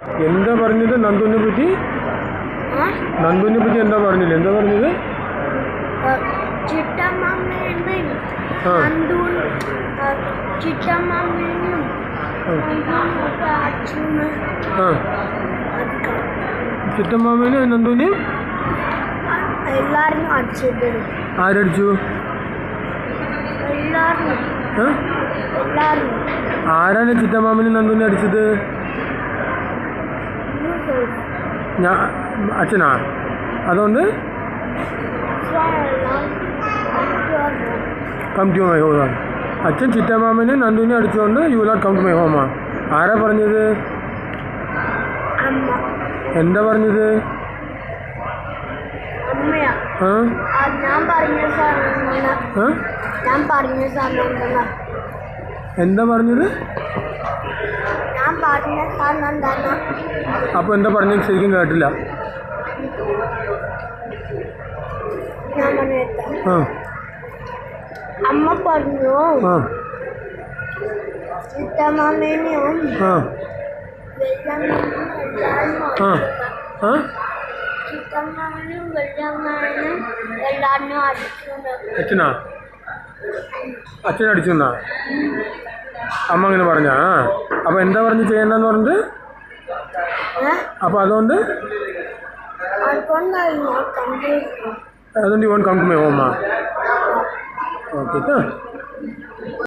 എന്താ പറഞ്ഞത് നന്ദുവിനെ പറ്റി? നന്ദുവിനെ പറ്റി എന്താ പറഞ്ഞില്ല? എന്താ പറഞ്ഞത്? ചിറ്റമ്മാമേനെ നന്ദുവിനെ എല്ലാരും അടിച്ചത്. ആരടിച്ചു? ആരാണ് ചിറ്റമ്മാമനെ നന്ദുവിനെ അടിച്ചത്? അച്ഛനാ? അതുകൊണ്ട് കം ടു മൈ ഹോം. അച്ഛൻ ചിറ്റമ്മാമനെ നന്ദുവിനെ അടിച്ചുകൊണ്ട് you will not come to my ഹോമാ? ആരാ പറഞ്ഞത്? എന്താ പറഞ്ഞത്? എന്താ പറഞ്ഞത്? അപ്പൊ എന്താ പറഞ്ഞത്? ശരിക്കും കേട്ടില്ല. അമ്മ പറഞ്ഞു ചിറ്റമ്മേനെയും ചിറ്റമ്മനും വെള്ളമ്മനും എല്ലാരും അടിച്ചു. അച്ഛനാ? അച്ഛൻ അടിച്ചെന്നാ അമ്മ അങ്ങനെ പറഞ്ഞാ? അപ്പൊ എന്താ പറഞ്ഞു ചെയ്യണ്ടെന്ന് പറഞ്ഞത്? അപ്പൊ അതുകൊണ്ട് you won't come to my home? Okay.